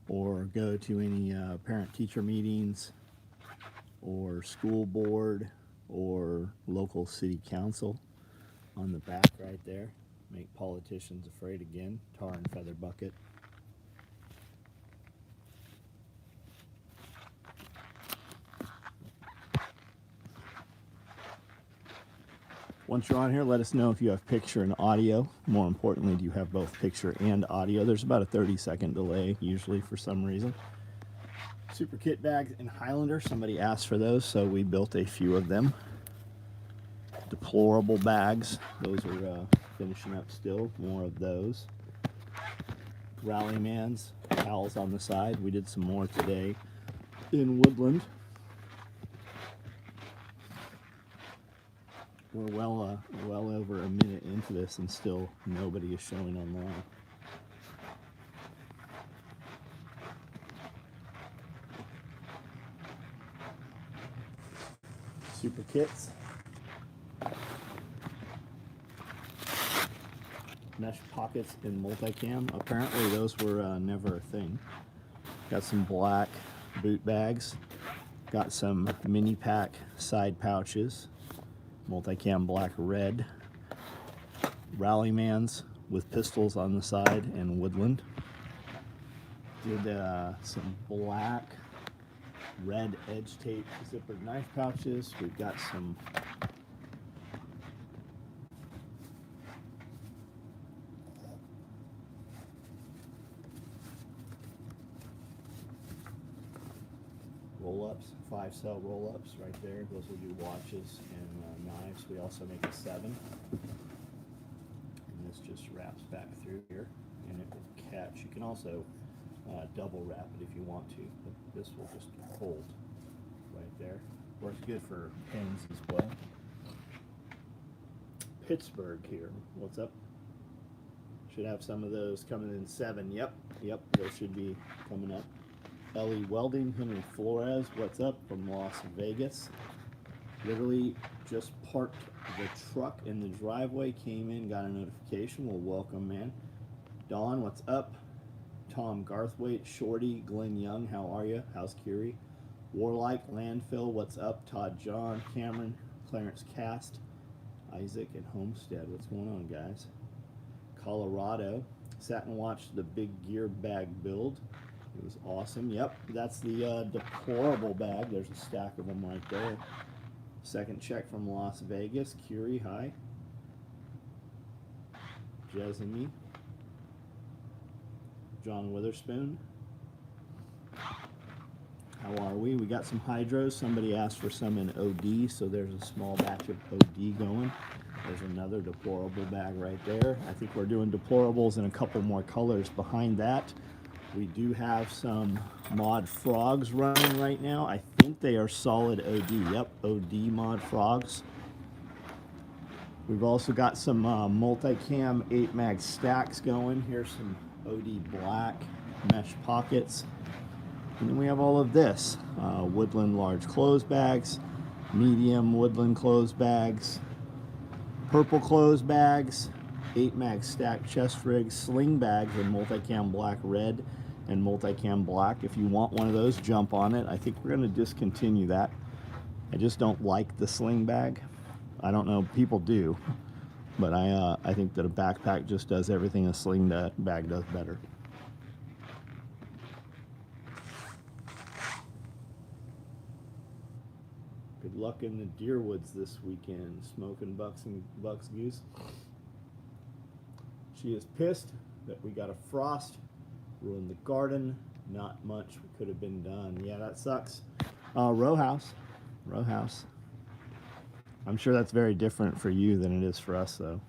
or go to any parent-teacher meetings or school board or local city council. On the back right there, make politicians afraid again, tar and feather bucket. Once you're on here, let us know if you have picture and audio. More importantly, do you have both picture and audio? There's about a 30-second delay usually for some reason. Super kit bags in Highlander. Somebody asked for those, so we built a few of them. Deplorable bags. Those are finishing up still. More of those. Rallymans. Towels on the side. We did some more today in Woodland. We're well over a minute into this and still nobody is showing online. Super kits. Mesh pockets in multicam. Apparently those were never a thing. Got some black boot bags. Got some mini pack side pouches. Multicam black red. Rallymans with pistols on the side and Woodland. Did some black red edge tape zippered knife pouches. We've got some roll-ups, 5-cell roll-ups right there. Those will do watches and knives. We also make a 7. And this just wraps back through here and it will catch. You can also double wrap it if you want to, but this will just hold right there. Works good for pins as well. Pittsburgh here. What's up? Should have some of those coming in 7. Yep, those should be coming up. Ellie Welding, Henry Flores, what's up, from Las Vegas. Literally just parked the truck in the driveway, came in, got a notification. Well, welcome, man. Dawn, what's up? Tom Garthwaite, Shorty, Glenn Young, how are you? How's Curie? Warlike, Landfill, what's up? Todd John, Cameron, Clarence Cast, Isaac, and Homestead. What's going on, guys? Colorado, sat and watched the big gear bag build. It was awesome. Yep, that's the deplorable bag. There's a stack of them right there. Second check from Las Vegas. Curie, hi. Jessamine. John Witherspoon. How are we? We got some hydros. Somebody asked for some in OD, so there's a small batch of OD going. There's another deplorable bag right there. I think we're doing deplorables in a couple more colors behind that. We do have some Mod Frogs running right now. I think they are solid OD. Yep, OD Mod Frogs. We've also got some multicam 8-mag stacks going. Here's some OD black mesh pockets. And then we have all of this. Woodland large clothes bags, medium Woodland clothes bags, purple clothes bags, 8-mag stack chest rigs, sling bags in multicam black red and multicam black. If you want one of those, jump on it. I think we're going to discontinue that. I just don't like the sling bag. I don't know, people do, but I think that a backpack just does everything a sling bag does better. Good luck in the deer woods this weekend, smoking bucks goose. She is pissed that we got a frost, ruined the garden. Not much could have been done. Yeah, that sucks. Row house. I'm sure that's very different for you than it is for us, though.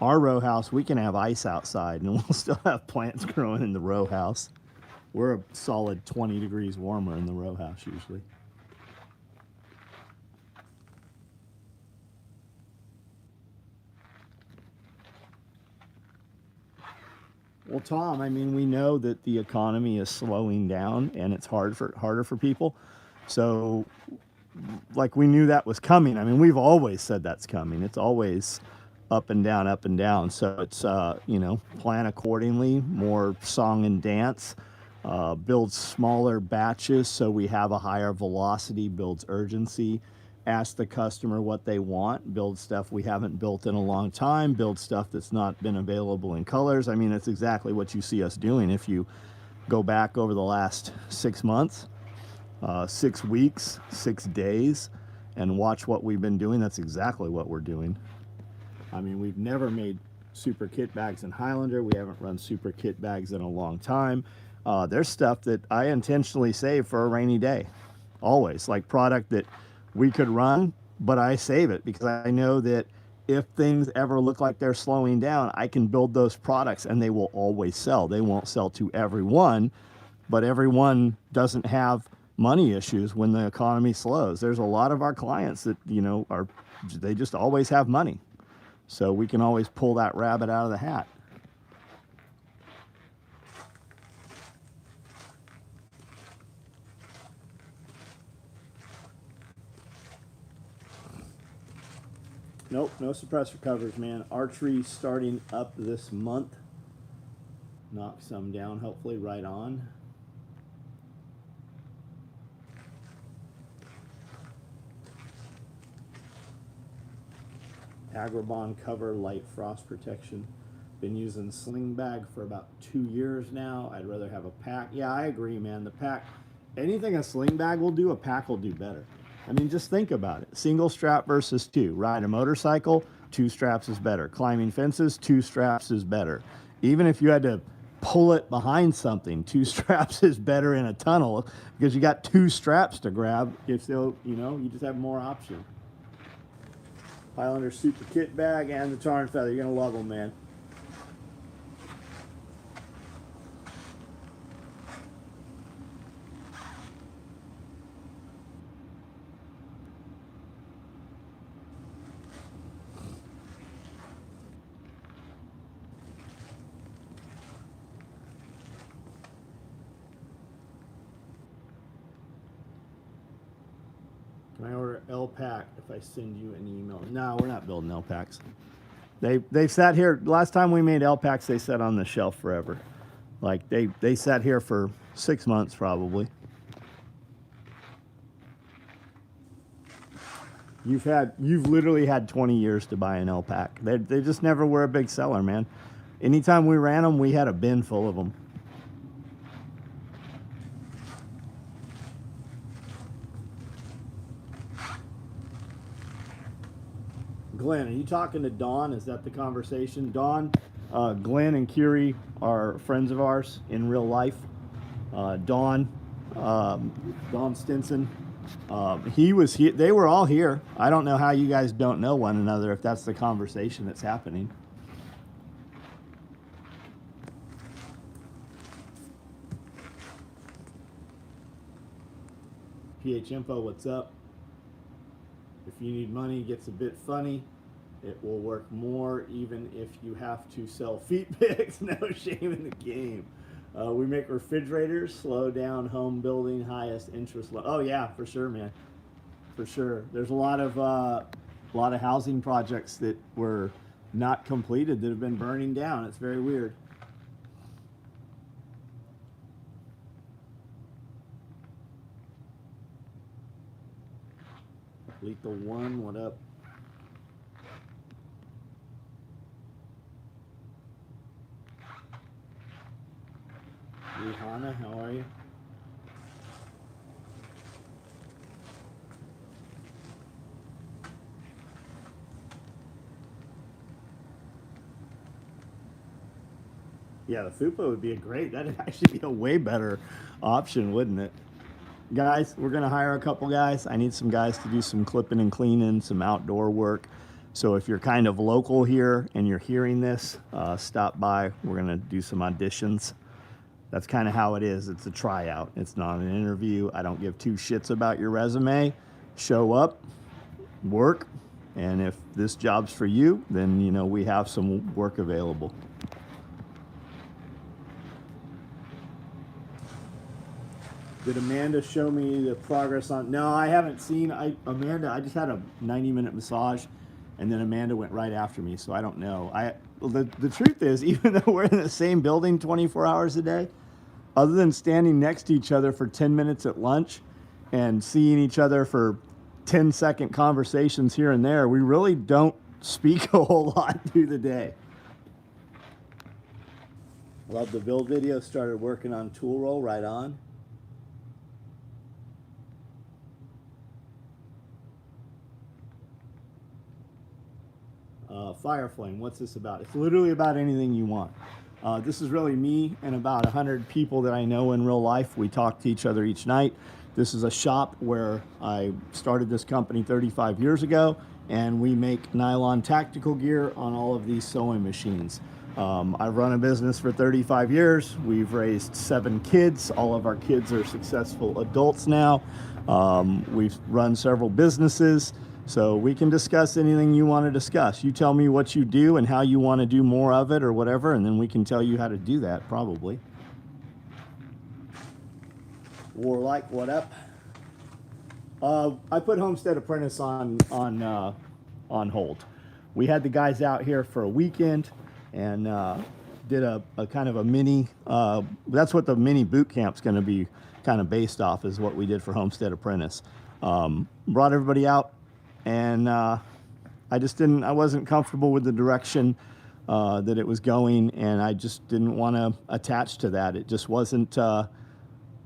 Our row house, we can have ice outside, and we'll still have plants growing in the row house. We're a solid 20 degrees warmer in the row house usually. Well, Tom, I mean, we know that the economy is slowing down and it's harder for people. So, like, we knew that was coming. I mean, we've always said that's coming. It's always up and down, up and down. So it's, you know, plan accordingly, more song and dance. builds smaller batches so we have a higher velocity, builds urgency, ask the customer what they want, build stuff we haven't built in a long time, build stuff that's not been available in colors. I mean, it's exactly what you see us doing. If you go back over the last 6 months, 6 weeks, 6 days, and watch what we've been doing, that's exactly what we're doing. I mean, we've never made super kit bags in Highlander. We haven't run super kit bags in a long time. There's stuff that I intentionally save for a rainy day, always, like product that we could run, but I save it because I know that if things ever look like they're slowing down, I can build those products and they will always sell. They won't sell to everyone, but everyone doesn't have money issues when the economy slows. There's a lot of our clients that, they just always have money. So we can always pull that rabbit out of the hat. Nope, no suppressor covers, man. Archery starting up this month. Knock some down, hopefully right on. Agribon cover, light frost protection. Been using sling bag for about 2 years now. I'd rather have a pack. Yeah, I agree, man. The pack, anything a sling bag will do, a pack will do better. I mean, just think about it. Single strap versus 2. Ride a motorcycle, 2 straps is better. Climbing fences, 2 straps is better. Even if you had to pull it behind something, 2 straps is better in a tunnel because you got 2 straps to grab. If still, you just have more options. Highlander Super Kit Bag and the Tar and Feather. You're going to love them, man. Can I order L-Pack if I send you an email? No, we're not building L-Packs. They've sat here. Last time we made L-Packs, they sat on the shelf forever. Like they sat here for 6 months probably. You've literally had 20 years to buy an L-Pack. They just never were a big seller, man. Anytime we ran them, we had a bin full of them. Glenn, are you talking to Dawn? Is that the conversation? Dawn, Glenn and Kiri are friends of ours in real life. Dawn Stinson, he was here. They were all here. I don't know how you guys don't know one another if that's the conversation that's happening. PH Info, what's up? If you need money, it gets a bit funny. It will work more even if you have to sell feet pics. No shame in the game. We make refrigerators, slow down home building, highest interest. Oh yeah, for sure, man. For sure. There's a lot of housing projects that were not completed that have been burning down. It's very weird. Lethal One, what up? Rihanna, how are you? Yeah, the FUPA would be that'd actually be a way better option, wouldn't it? Guys, we're going to hire a couple guys. I need some guys to do some clipping and cleaning, some outdoor work. So if you're kind of local here and you're hearing this, stop by. We're going to do some auditions. That's kind of how it is. It's a tryout. It's not an interview. I don't give 2 shits about your resume. Show up, work, and if this job's for you, then, we have some work available. Did Amanda show me the progress on? No, I haven't seen. Amanda, I just had a 90-minute massage, and then Amanda went right after me, so I don't know. The truth is, even though we're in the same building 24 hours a day, other than standing next to each other for 10 minutes at lunch and seeing each other for 10-second conversations here and there, we really don't speak a whole lot through the day. Love the build video. Started working on tool roll. Right on. Fire Flame, what's this about? It's literally about anything you want. This is really me and about 100 people that I know in real life. We talk to each other each night. This is a shop where I started this company 35 years ago, and we make nylon tactical gear on all of these sewing machines. I've run a business for 35 years. We've raised 7 kids. All of our kids are successful adults now. We've run several businesses. So we can discuss anything you want to discuss. You tell me what you do and how you want to do more of it or whatever, and then we can tell you how to do that, probably. Warlike, what up? I put Homestead Apprentice on hold. We had the guys out here for a weekend and did a kind of a mini, that's what the mini boot camp's going to be kind of based off, is what we did for Homestead Apprentice. Brought everybody out. And I wasn't comfortable with the direction that it was going, and I just didn't want to attach to that. It just wasn't,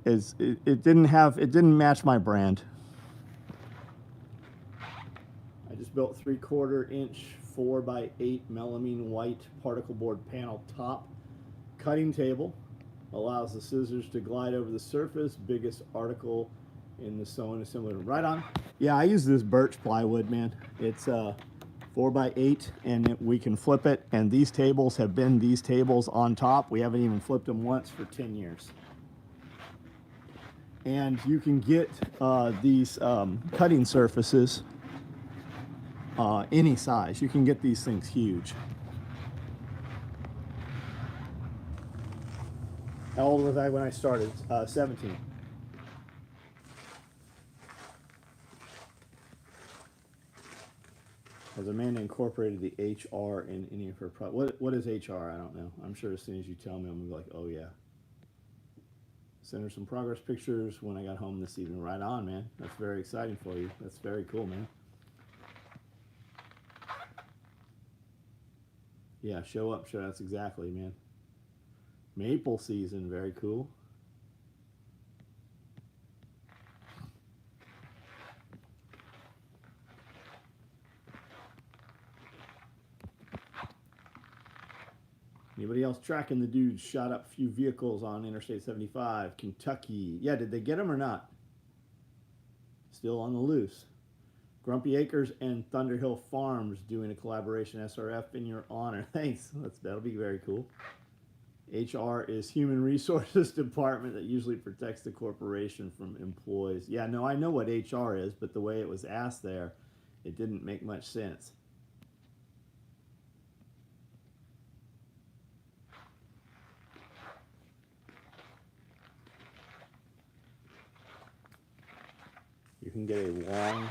it didn't match my brand. I just built 3/4 inch 4x8 melamine white particle board panel top cutting table. Allows the scissors to glide over the surface. Biggest article in the sewing assembly room. Right on. Yeah, I use this birch plywood, man. It's 4x8, and we can flip it. And these tables have been these tables on top. We haven't even flipped them once for 10 years. And you can get these cutting surfaces any size. You can get these things huge. How old was I when I started? 17. As Amanda incorporated the HR in any of her products. What is HR? I don't know. I'm sure as soon as you tell me, I'm going to be like, oh yeah. Send her some progress pictures when I got home this evening. Right on, man. That's very exciting for you. That's very cool, man. Yeah, show up. Show. That's exactly, man. Maple season. Very cool. Anybody else tracking the dudes? Shot up a few vehicles on Interstate 75, Kentucky. Yeah, did they get them or not? Still on the loose. Grumpy Acres and Thunderhill Farms doing a collaboration. SRF in your honor. Thanks. That'll be very cool. HR is Human Resources Department that usually protects the corporation from employees. Yeah, no, I know what HR is, but the way it was asked there, it didn't make much sense. You can get a long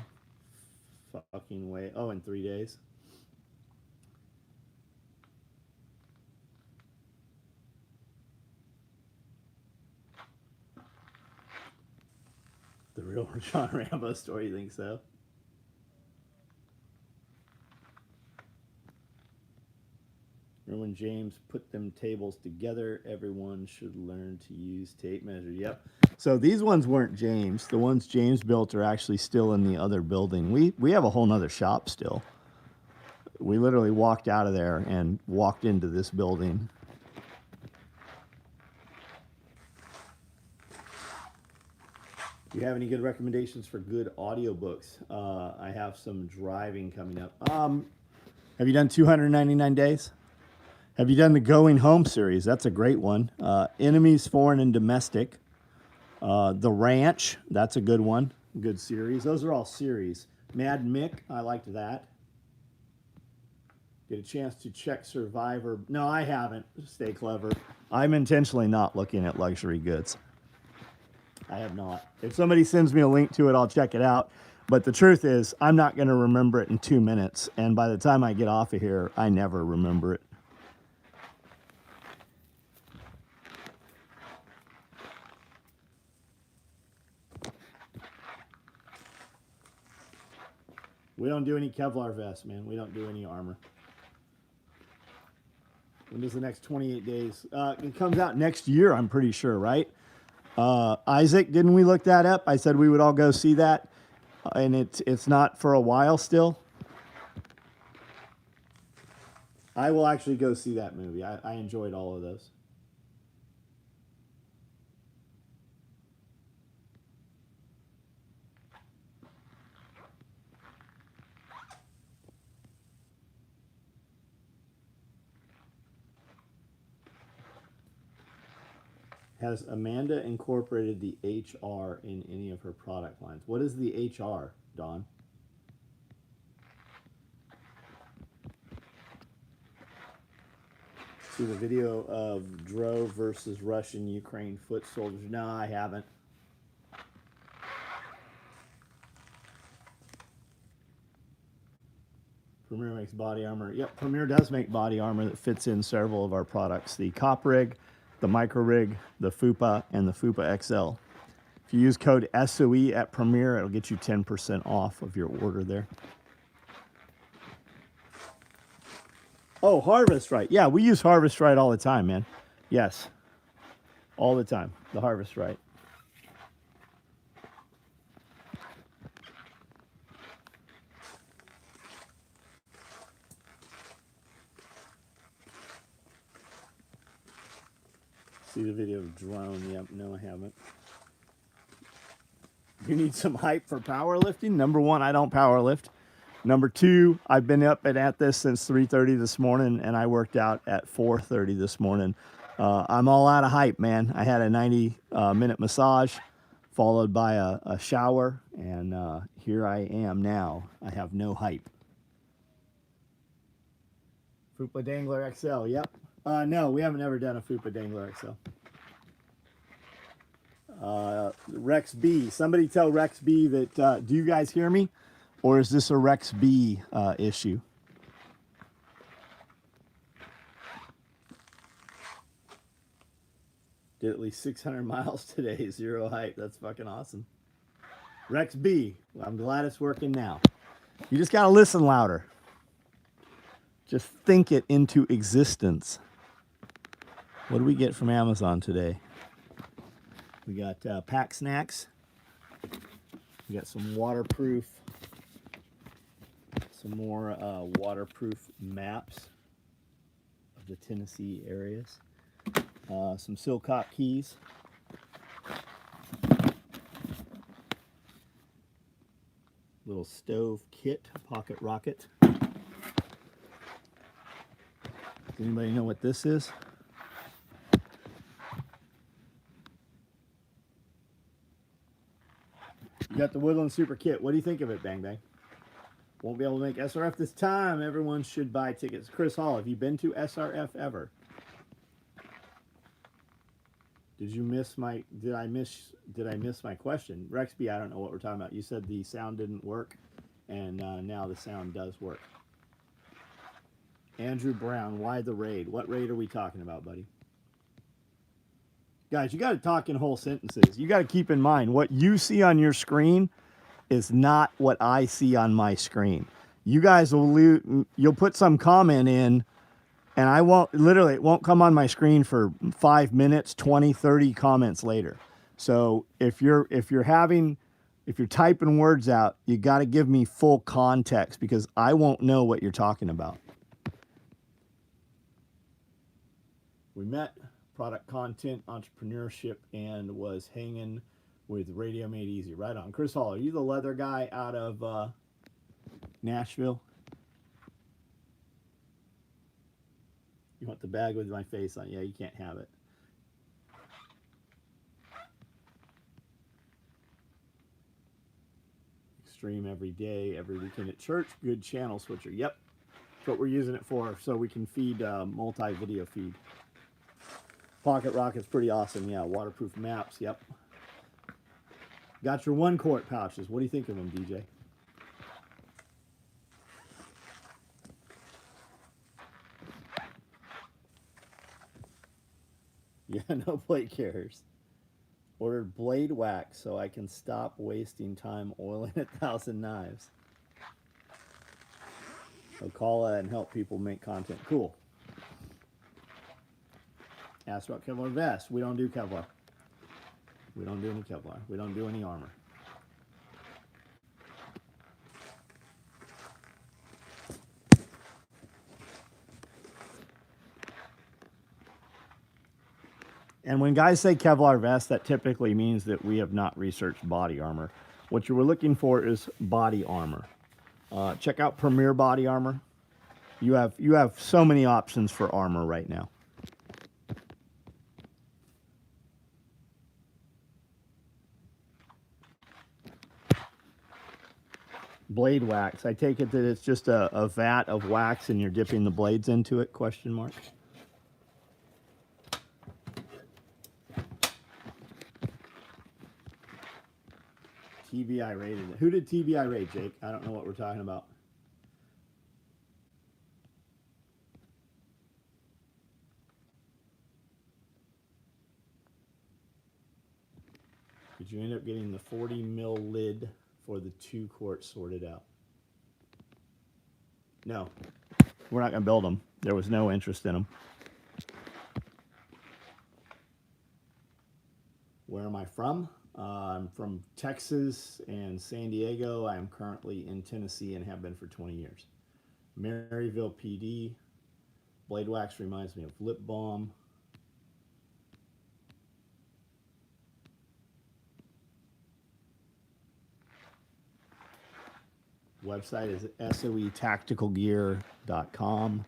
fucking way. Oh, in 3 days. The real John Rambo story, you think so? Remember when James put them tables together? Everyone should learn to use tape measure. Yep. So these ones weren't James. The ones James built are actually still in the other building. We have a whole nother shop still. We literally walked out of there and walked into this building. Do you have any good recommendations for good audiobooks? I have some driving coming up. Have you done 299 Days? Have you done the Going Home series? That's a great one. Enemies, Foreign and Domestic. The Ranch, that's a good one. Good series. Those are all series. Mad Mick, I liked that. Get a chance to check Survivor. No, I haven't. Stay clever. I'm intentionally not looking at luxury goods. I have not. If somebody sends me a link to it, I'll check it out. But the truth is, I'm not going to remember it in 2 minutes. And by the time I get off of here, I never remember it. We don't do any Kevlar vests, man. We don't do any armor. When does the next 28 days? It comes out next year, I'm pretty sure, right? Isaac, didn't we look that up? I said we would all go see that, and it's not for a while still. I will actually go see that movie. I enjoyed all of those. Has Amanda incorporated the HR in any of her product lines? What is the HR, Dawn? See the video of Drove versus Russian Ukraine foot soldiers? No, I haven't. Premier makes body armor. Yep, Premier does make body armor that fits in several of our products. The Cop Rig, the Micro Rig, the FUPA, and the FUPA XL. If you use code SOE at Premier, it'll get you 10% off of your order there. Oh, Harvest Right. Yeah, we use Harvest Right all the time, man. Yes. All the time. The Harvest Right. See the video of drone? Yep, no, I haven't. You need some hype for powerlifting? Number one, I don't powerlift. Number two, I've been up and at this since 3:30 this morning, and I worked out at 4:30 this morning. I'm all out of hype, man. I had a 90-minute massage followed by a shower, and here I am now. I have no hype. Fupa Dangler XL, yep. No, we haven't ever done a Fupa Dangler XL. Rex B. Somebody tell Rex B that, do you guys hear me? Or is this a Rex B issue? Did at least 600 miles today, zero height. That's fucking awesome. Rex B, I'm glad it's working now. You just gotta listen louder. Just think it into existence. What do we get from Amazon today? We got pack snacks. We got some waterproof, some more waterproof maps of the Tennessee areas. Some Silcock keys. Little stove kit, pocket rocket. Does anybody know what this is? You got the Woodland Super Kit. What do you think of it, Bang Bang? Won't be able to make SRF this time. Everyone should buy tickets. Chris Hall, have you been to SRF ever? Did I miss my question? Rexby, I don't know what we're talking about. You said the sound didn't work, and now the sound does work. Andrew Brown, why the raid? What raid are we talking about, buddy? Guys, you got to talk in whole sentences. You got to keep in mind what you see on your screen is not what I see on my screen. You guys you'll put some comment in, and it won't come on my screen for 5 minutes, 20, 30 comments later. So if you're typing words out, you got to give me full context because I won't know what you're talking about. We met, product content, entrepreneurship, and was hanging with Radio Made Easy. Right on. Chris Hall, are you the leather guy out of Nashville? You want the bag with my face on? Yeah, you can't have it. Stream every day, every weekend at church. Good channel switcher. Yep. That's what we're using it for, so we can feed multi-video feed. Pocket Rocket's pretty awesome. Yeah, waterproof maps. Yep. Got your 1-quart pouches. What do you think of them, DJ? Yeah, no plate carriers. Ordered blade wax so I can stop wasting time oiling 1,000 knives. So call and help people make content. Cool. Ask about Kevlar vest. We don't do Kevlar. We don't do any Kevlar. We don't do any armor. And when guys say Kevlar vest, that typically means that we have not researched body armor. What you were looking for is body armor. Check out Premier Body Armor. You have so many options for armor right now. Blade wax. I take it that it's just a vat of wax and you're dipping the blades into it, question mark. TBI rated it. Who did TBI rate, Jake? I don't know what we're talking about. Did you end up getting the 40 mil lid for the 2-quart sorted out? No. We're not going to build them. There was no interest in them. Where am I from? I'm from Texas and San Diego. I'm currently in Tennessee and have been for 20 years. Maryville, PD. Blade wax reminds me of lip balm. Website is soetacticalgear.com.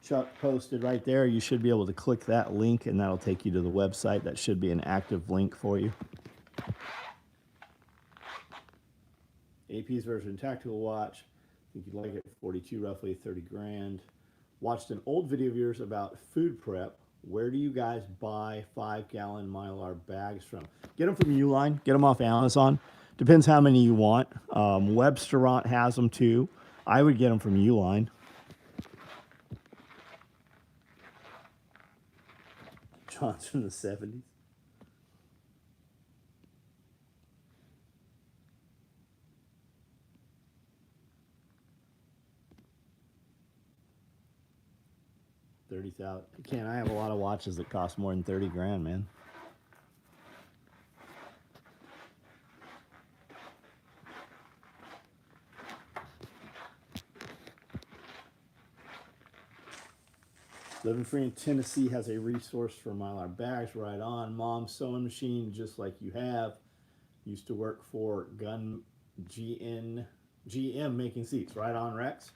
Chuck posted right there. You should be able to click that link and that'll take you to the website. That should be an active link for you. AP's version tactical watch. I think you'd like it. 42, roughly 30 grand. Watched an old video of yours about food prep. Where do you guys buy 5-gallon Mylar bags from? Get them from Uline. Get them off Amazon. Depends how many you want. Webstaurant has them too. I would get them from Uline. John's from the 70s. $30,000. I have a lot of watches that cost more than 30 grand, man. Living Free in Tennessee has a resource for Mylar bags. Right on. Mom's sewing machine, just like you have. Used to work for GM making seats. Right on, Rex.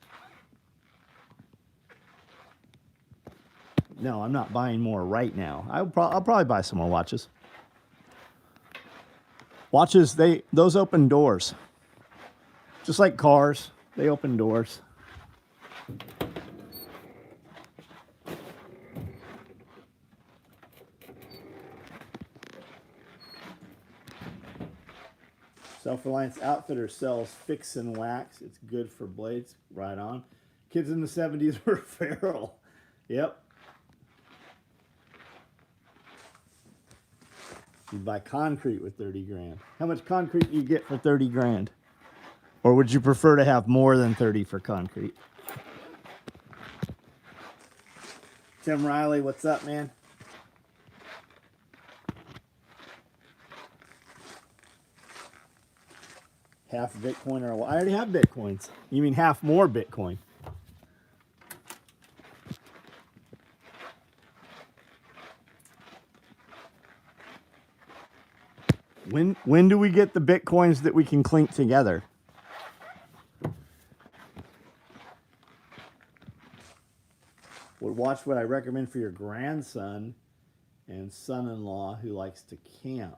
No, I'm not buying more right now. I'll probably buy some more watches. Watches, those open doors. Just like cars, they open doors. Self-Reliance Outfitter sells fix and wax. It's good for blades. Right on. Kids in the 70s were feral. Yep. You buy concrete with 30 grand. How much concrete do you get for 30 grand? Or would you prefer to have more than 30 for concrete? Tim Riley, what's up, man? Half Bitcoin or I already have Bitcoins. You mean half more Bitcoin? When do we get the Bitcoins that we can clink together? Would watch what I recommend for your grandson and son-in-law who likes to camp.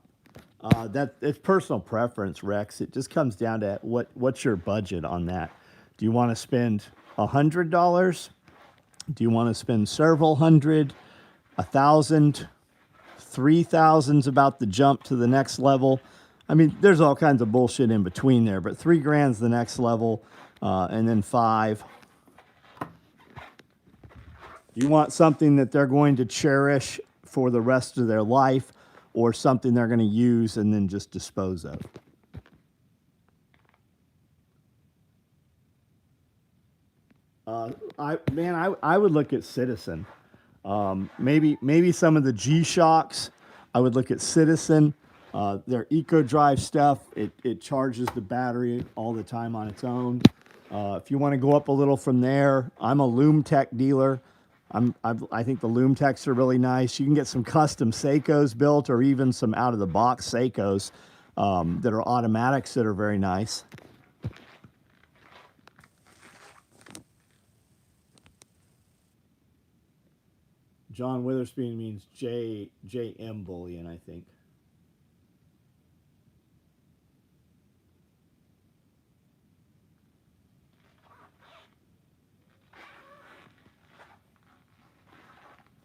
It's personal preference, Rex. It just comes down to what's your budget on that. Do you want to spend $100? Do you want to spend several hundred? 1,000? 3,000's about the jump to the next level. I mean, there's all kinds of bullshit in between there, but 3 grand's the next level, and then 5. You want something that they're going to cherish for the rest of their life, or something they're going to use and then just dispose of. I would look at Citizen. Maybe some of the G Shocks. I would look at Citizen. Their Eco Drive stuff. It charges the battery all the time on its own. If you want to go up a little from there, I'm a Loom Tech dealer. I think the Loom Techs are really nice. You can get some custom Seikos built, or even some out of the box Seikos that are automatics that are very nice. John Witherspoon means J.M. Bullion, I think.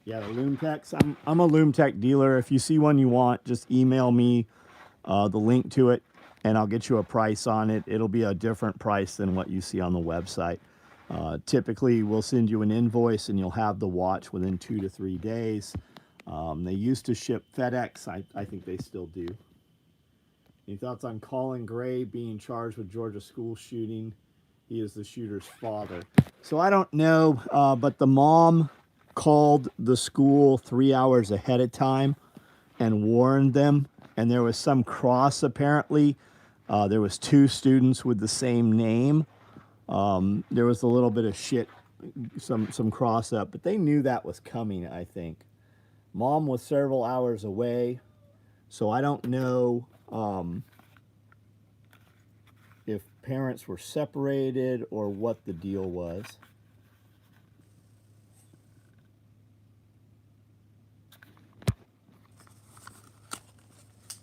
Yeah, the Loom Techs. I'm a Loom Tech dealer. If you see one you want, just email me the link to it, and I'll get you a price on it. It'll be a different price than what you see on the website. Typically, we'll send you an invoice, and you'll have the watch within 2 to 3 days. They used to ship FedEx. I think they still do. Any thoughts on Colin Gray being charged with Georgia school shooting? He is the shooter's father. So I don't know, but the mom called the school 3 hours ahead of time and warned them. And there was some cross apparently. There was 2 students with the same name. There was a little bit of shit, some cross up, but they knew that was coming, I think. Mom was several hours away, so I don't know if parents were separated or what the deal was.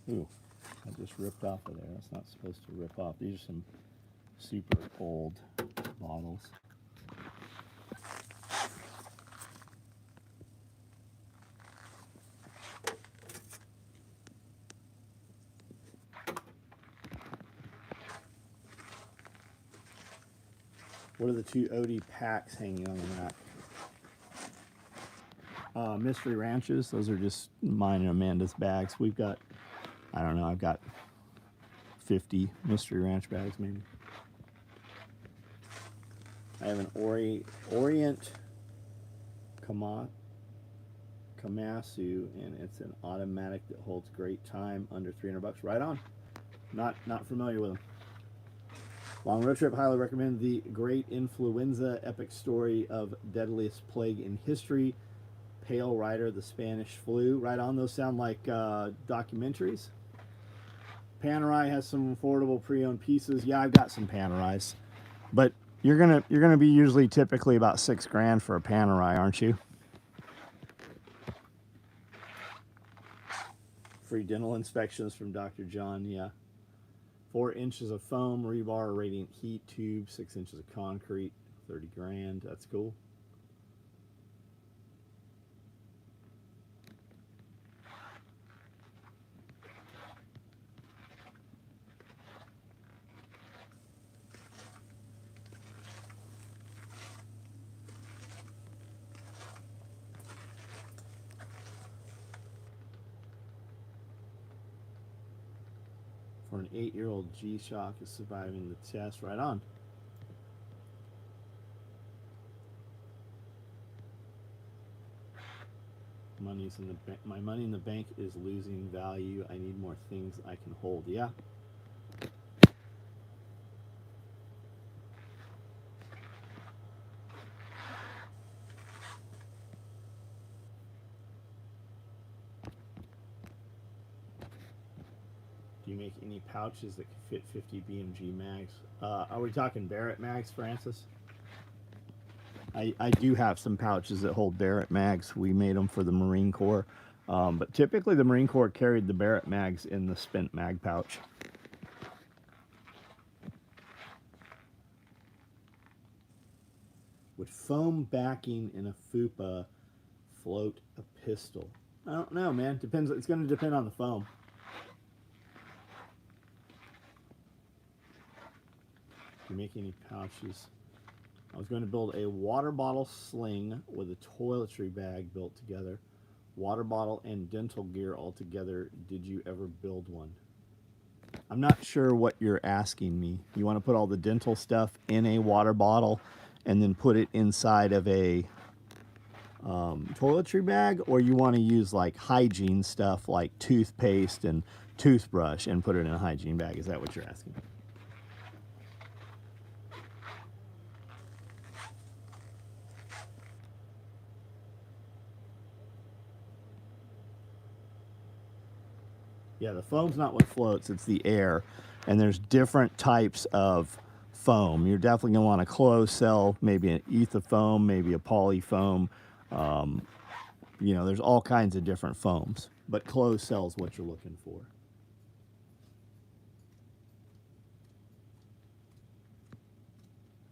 Ooh, I just ripped off of there. That's not supposed to rip off. These are some super old bottles. What are the 2 OD packs hanging on the rack? Mystery Ranches. Those are just mine and Amanda's bags. We've got, I don't know, I've got 50 Mystery Ranch bags maybe. I have an Orient Kamasu, and it's an automatic that holds great time, under $300. Right on. Not familiar with them. Long road trip, highly recommend the Great Influenza, epic story of deadliest plague in history. Pale Rider, the Spanish flu. Right on. Those sound like documentaries. Panerai has some affordable pre-owned pieces. Yeah, I've got some Panerais, but you're gonna be usually typically about $6,000 for a Panerai, aren't you? Free dental inspections from Dr. John. Yeah. 4 inches of foam, rebar, radiant heat tube, 6 inches of concrete, $30,000. That's cool. For an 8-year-old, G-Shock is surviving the test. Right on. Money's in the my money in the bank is losing value. I need more things I can hold. Yeah. Do you make any pouches that can fit 50 BMG mags? Are we talking Barrett mags, Francis? I do have some pouches that hold Barrett mags. We made them for the Marine Corps. But typically the Marine Corps carried the Barrett mags in the spent mag pouch. Would foam backing in a FUPA float a pistol? I don't know, man. Depends. It's going to depend on the foam. Do you make any pouches? I was going to build a water bottle sling with a toiletry bag built together. Water bottle and dental gear all together. Did you ever build one? I'm not sure what you're asking me. You want to put all the dental stuff in a water bottle and then put it inside of a toiletry bag, or you want to use like hygiene stuff like toothpaste and toothbrush and put it in a hygiene bag? Is that what you're asking? Yeah, the foam's not what floats, it's the air. And there's different types of foam. You're definitely going to want a closed cell, maybe an ether foam, maybe a poly foam. You know, there's all kinds of different foams, but closed cell is what you're looking for.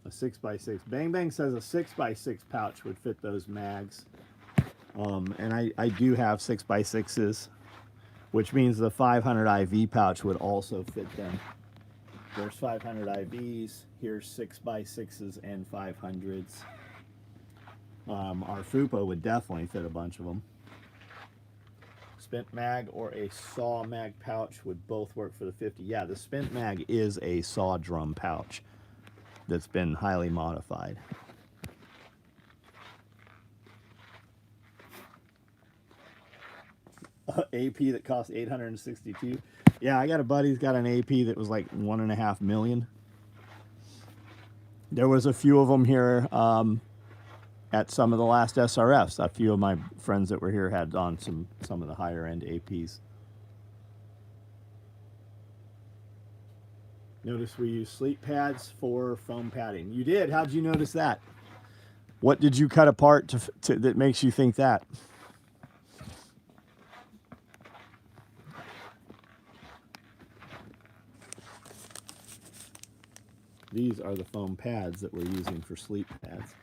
A 6x6. Bang Bang says a 6x6 pouch would fit those mags. And I do have 6x6s, which means the 500 IV pouch would also fit them. There's 500 IVs, here's 6x6s and 500s. Our FUPA would definitely fit a bunch of them. Spent mag or a saw mag pouch would both work for the 50. Yeah, the spent mag is a saw drum pouch that's been highly modified. AP that cost $862. Yeah, I got a buddy who's got an AP that was like $1.5 million. There was a few of them here at some of the last SRFs. A few of my friends that were here had on some of the higher end APs. Notice we use sleep pads for foam padding. You did? How'd you notice that? What did you cut apart that makes you think that? These are the foam pads that we're using for sleep pads.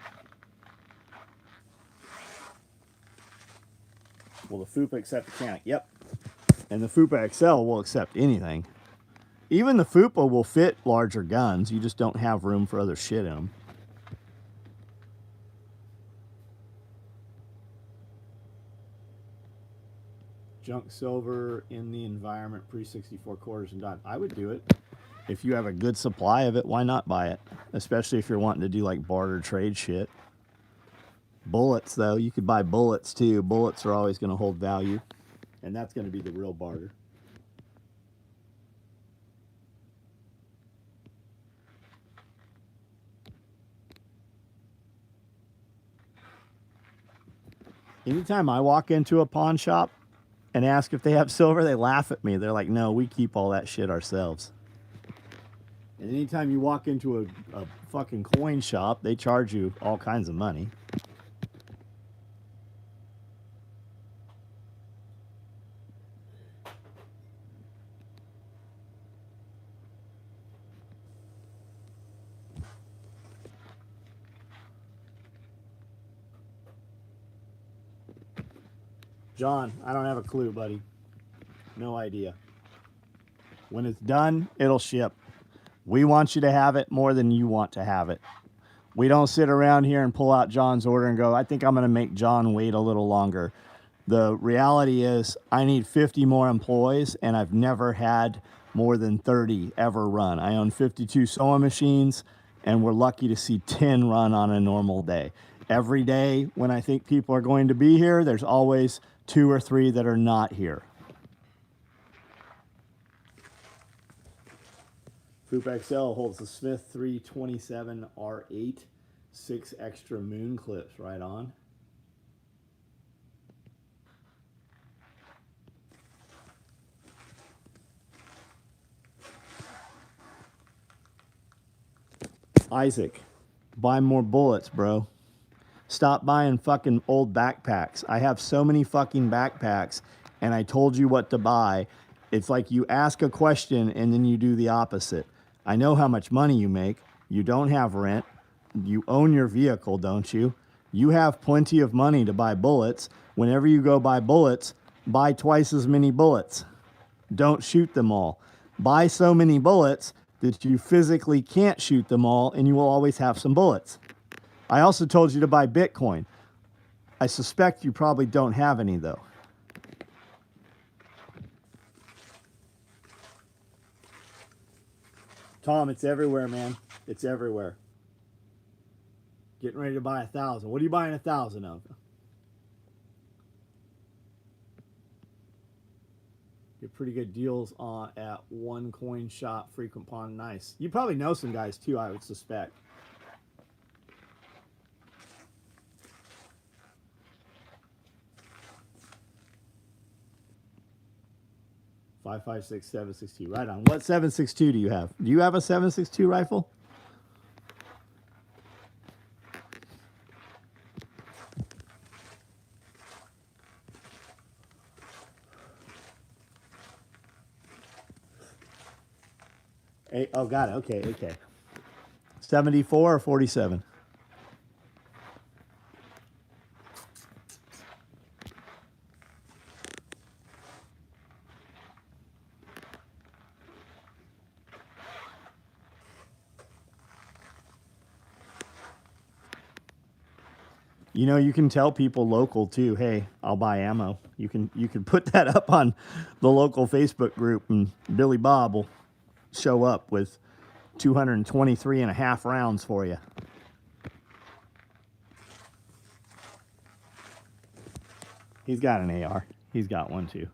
Will the FUPA accept a can? Yep. And the FUPA XL will accept anything. Even the FUPA will fit larger guns. You just don't have room for other shit in them. Junk silver in the environment pre-64 quarters and done. I would do it. If you have a good supply of it, why not buy it? Especially if you're wanting to do like barter trade shit. Bullets, though, you could buy bullets too. Bullets are always going to hold value. And that's going to be the real barter. Anytime I walk into a pawn shop and ask if they have silver, they laugh at me. They're like, no, we keep all that shit ourselves. And anytime you walk into a fucking coin shop, they charge you all kinds of money. John, I don't have a clue, buddy. No idea. When it's done, it'll ship. We want you to have it more than you want to have it. We don't sit around here and pull out John's order and go, I think I'm going to make John wait a little longer. The reality is I need 50 more employees, and I've never had more than 30 ever run. I own 52 sewing machines, and we're lucky to see 10 run on a normal day. Every day when I think people are going to be here, there's always 2 or 3 that are not here. FUPA XL holds the Smith 327 R8, 6 extra moon clips right on. Isaac, buy more bullets, bro. Stop buying fucking old backpacks. I have so many fucking backpacks, and I told you what to buy. It's like you ask a question and then you do the opposite. I know how much money you make. You don't have rent. You own your vehicle, don't you? You have plenty of money to buy bullets. Whenever you go buy bullets, buy twice as many bullets. Don't shoot them all. Buy so many bullets that you physically can't shoot them all, and you will always have some bullets. I also told you to buy Bitcoin. I suspect you probably don't have any, though. Tom, it's everywhere, man. It's everywhere. Getting ready to buy 1,000. What are you buying 1,000 of? Get pretty good deals on at one coin shop, frequent pawn. Nice. You probably know some guys too, I would suspect. Five, 5.6, 7.62. Right on. What 7.62 do you have? Do you have a 7.62 rifle? Oh, got it. Okay, okay. 74 or 47? You know, you can tell people local too, hey, I'll buy ammo. You can put that up on the local Facebook group, and Billy Bob will show up with 223 and a half rounds for you. He's got an AR. He's got one too.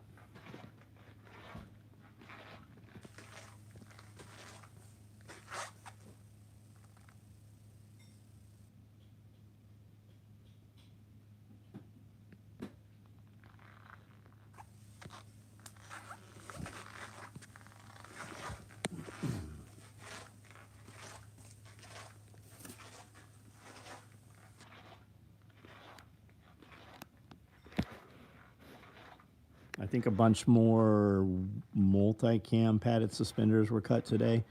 I think a bunch more multi-cam padded suspenders were cut today,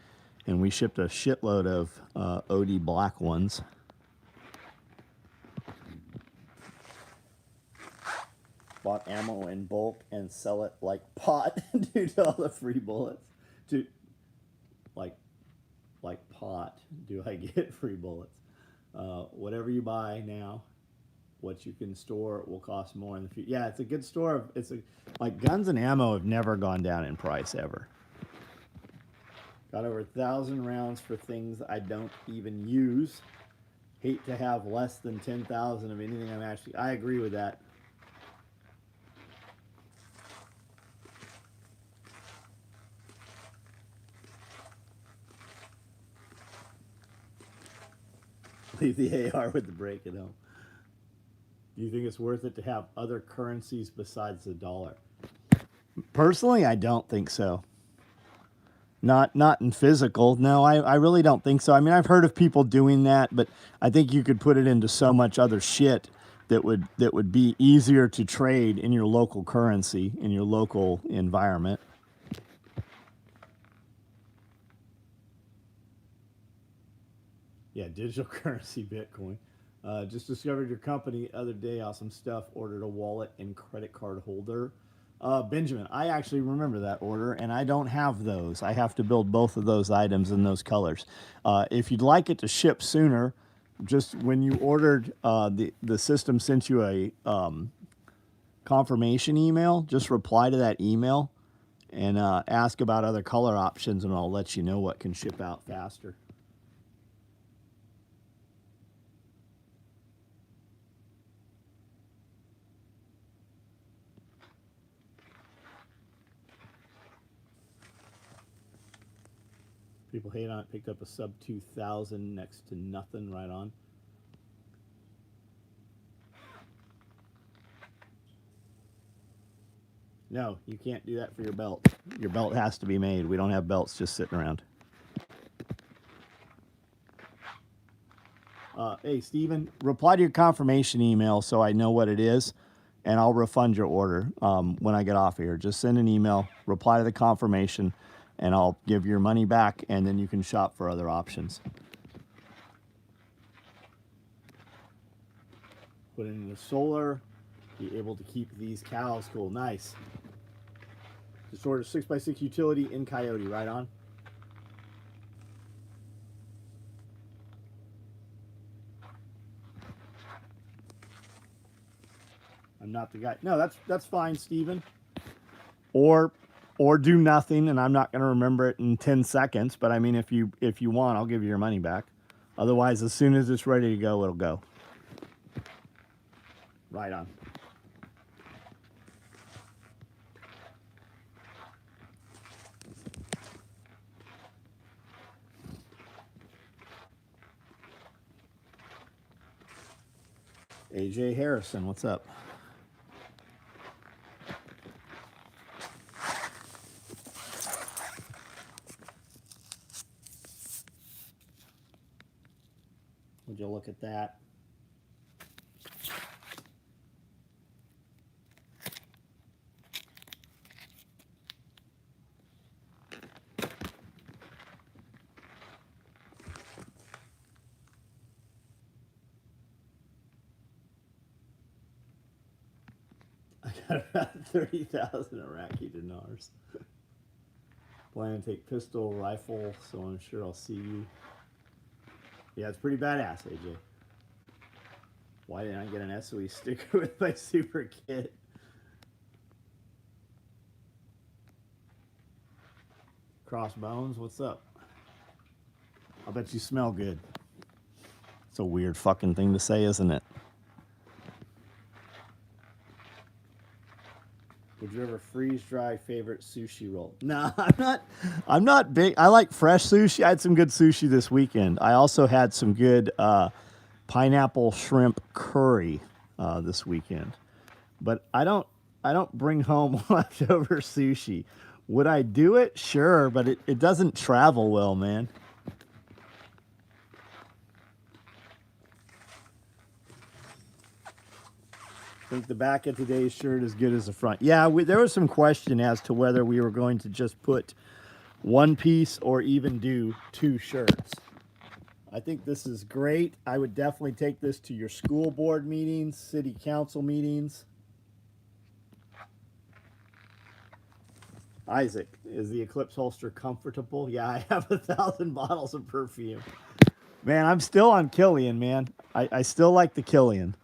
and we shipped a shitload of OD black ones. Bought ammo in bulk and sell it like pot due to all the free bullets. Like pot, do I get free bullets? Whatever you buy now, what you can store will cost more in the future. Yeah, it's a good store. Like guns and ammo have never gone down in price ever. Got over 1,000 rounds for things I don't even use. Hate to have less than 10,000 of anything I'm actually. I agree with that. Leave the AR with the break at home. Do you think it's worth it to have other currencies besides the dollar? Personally, I don't think so. Not in physical. No, I really don't think so. I mean, I've heard of people doing that, but I think you could put it into so much other shit that would be easier to trade in your local currency, in your local environment. Yeah, digital currency, Bitcoin. Just discovered your company other day. Awesome stuff. Ordered a wallet and credit card holder. Benjamin, I actually remember that order, and I don't have those. I have to build both of those items in those colors. If you'd like it to ship sooner, just when you ordered, the system sent you a confirmation email. Just reply to that email and ask about other color options, and I'll let you know what can ship out faster. People hate on it. Picked up a sub 2,000 next to nothing. Right on. No, you can't do that for your belt. Your belt has to be made. We don't have belts just sitting around. Hey, Steven, reply to your confirmation email so I know what it is, and I'll refund your order when I get off here. Just send an email, reply to the confirmation, and I'll give your money back, and then you can shop for other options. Put it in the solar, be able to keep these cows cool. Nice. Just ordered a 6x6 utility in Coyote. Right on. I'm not the guy. No, that's fine, Steven. Or do nothing, and I'm not going to remember it in 10 seconds. But I mean, if you want, I'll give you your money back. Otherwise, as soon as it's ready to go, it'll go. Right on. AJ Harrison, what's up? Would you look at that? I got about 30,000 Iraqi dinars. Plan to take pistol, rifle, so I'm sure I'll see you. Yeah, it's pretty badass, AJ. Why didn't I get an SOE sticker with my super kit? Crossbones, what's up? I bet you smell good. It's a weird fucking thing to say, isn't it? Would you ever freeze dry favorite sushi roll? No, I'm not big. I like fresh sushi. I had some good sushi this weekend. I also had some good pineapple shrimp curry this weekend. But I don't bring home leftover sushi. Would I do it? Sure, but it doesn't travel well, man. I think the back of today's shirt is good as the front. Yeah, there was some question as to whether we were going to just put one piece or even do two shirts. I think this is great. I would definitely take this to your school board meetings, city council meetings. Isaac, is the Eclipse holster comfortable? Yeah, I have 1,000 bottles of perfume. Man, I'm still on Killian, man. I still like the Killian.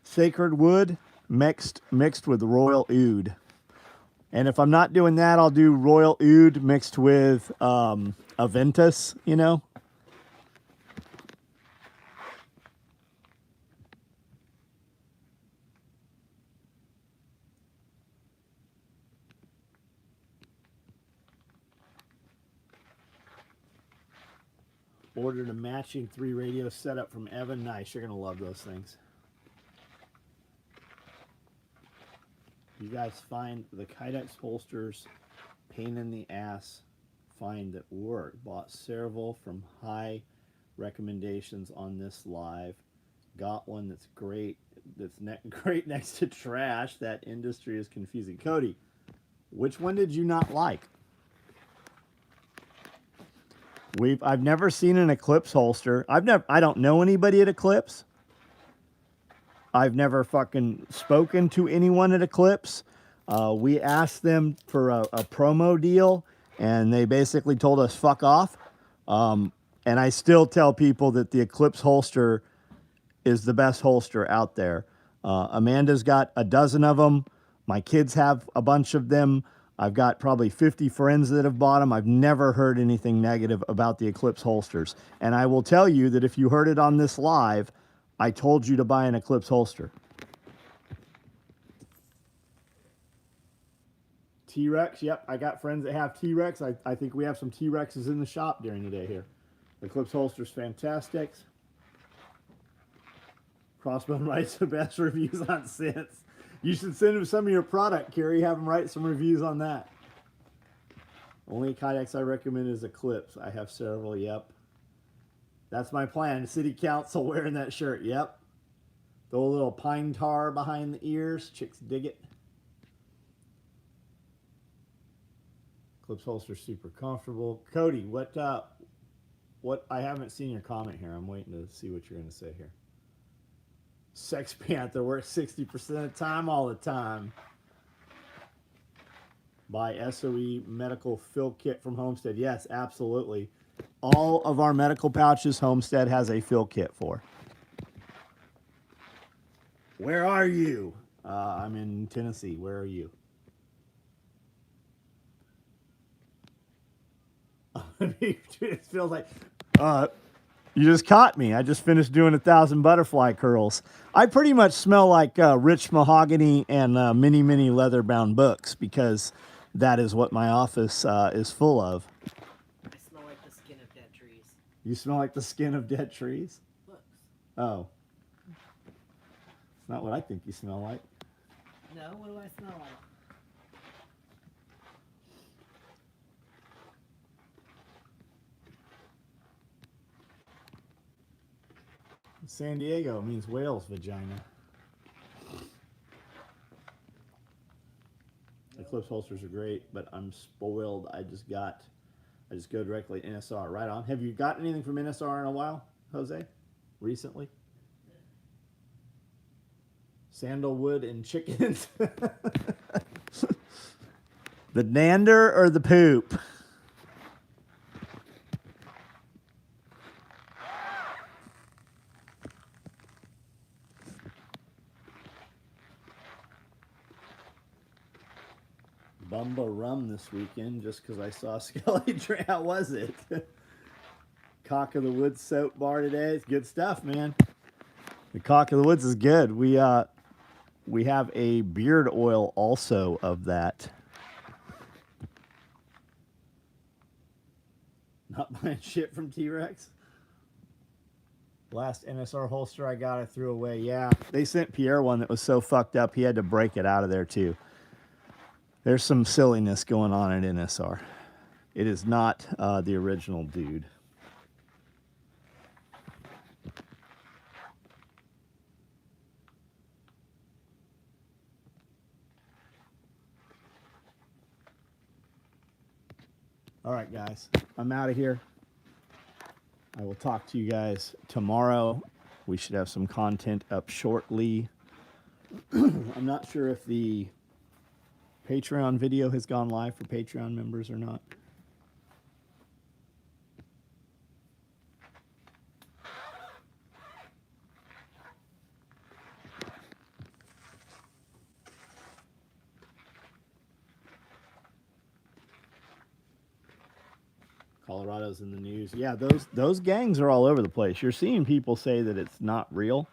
Sacred wood mixed with royal oud. And if I'm not doing that, I'll do royal oud mixed with Aventus, you know? Ordered a matching 3 radio setup from Evan. Nice, you're gonna love those things. You guys find the Kydex holsters pain in the ass find that work. Bought several from high recommendations on this live. Got one that's great. That's great next to trash. That industry is confusing. Cody, which one did you not like? I've never seen an Eclipse holster. I don't know anybody at Eclipse. I've never fucking spoken to anyone at Eclipse. We asked them for a promo deal, and they basically told us fuck off. And I still tell people that the Eclipse holster is the best holster out there. Amanda's got a dozen of them. My kids have a bunch of them. I've got probably 50 friends that have bought them. I've never heard anything negative about the Eclipse holsters. And I will tell you that if you heard it on this live, I told you to buy an Eclipse holster. T-Rex, yep. I got friends that have T-Rex. I think we have some T-Rexes in the shop during the day here. Eclipse holster's fantastic. Crossbone writes the best reviews on Sense. You should send him some of your product, Carrie. Have him write some reviews on that. Only Kydex I recommend is Eclipse. I have several, yep. That's my plan. City council wearing that shirt. Yep. Throw a little pine tar behind the ears. Chicks dig it. Eclipse holster super comfortable. Cody, what I haven't seen your comment here. I'm waiting to see what you're going to say here. Sex Panther works 60% of the time, all the time. Buy SOE medical fill kit from Homestead. Yes, absolutely. All of our medical pouches Homestead has a fill kit for. Where are you? I'm in Tennessee. Where are you? It feels like You just caught me. I just finished doing 1,000 butterfly curls. I pretty much smell like rich mahogany and mini leather bound books because that is what my office is full of. I smell like the skin of dead trees. You smell like the skin of dead trees? Books. Oh. It's not what I think you smell like. No, what do I smell like? San Diego means whale's vagina. The Eclipse holsters are great, but I'm spoiled. I just go directly to NSR. Right on. Have you got anything from NSR in a while, Jose? Recently? Sandalwood and chickens. The dander or the poop? Bumba rum this weekend just because I saw Skelly drink. How was it? Cock of the Woods soap bar today. It's good stuff, man. The Cock of the Woods is good. We have a beard oil also of that. Not buying shit from T-Rex. Last NSR holster I got, I threw away. Yeah, they sent Pierre one that was so fucked up he had to break it out of there too. There's some silliness going on at NSR. It is not the original dude. All right, guys, I'm out of here. I will talk to you guys tomorrow. We should have some content up shortly. I'm not sure if the Patreon video has gone live for Patreon members or not. Colorado's in the news. Yeah, those gangs are all over the place. You're seeing people say that it's not real.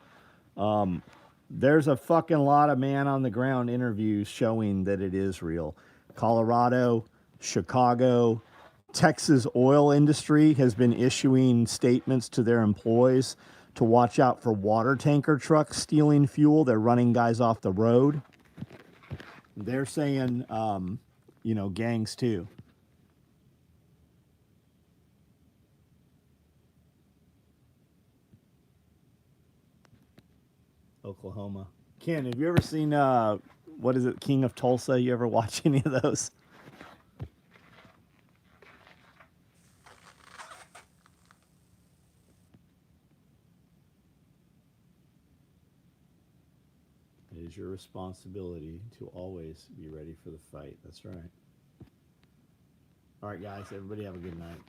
There's a fucking lot of man on the ground interviews showing that it is real. Colorado, Chicago, Texas oil industry has been issuing statements to their employees to watch out for water tanker trucks stealing fuel. They're running guys off the road. They're saying, gangs too. Oklahoma. Ken, have you ever seen, what is it, King of Tulsa? You ever watch any of those? It is your responsibility to always be ready for the fight. That's right. All right, guys, everybody have a good night.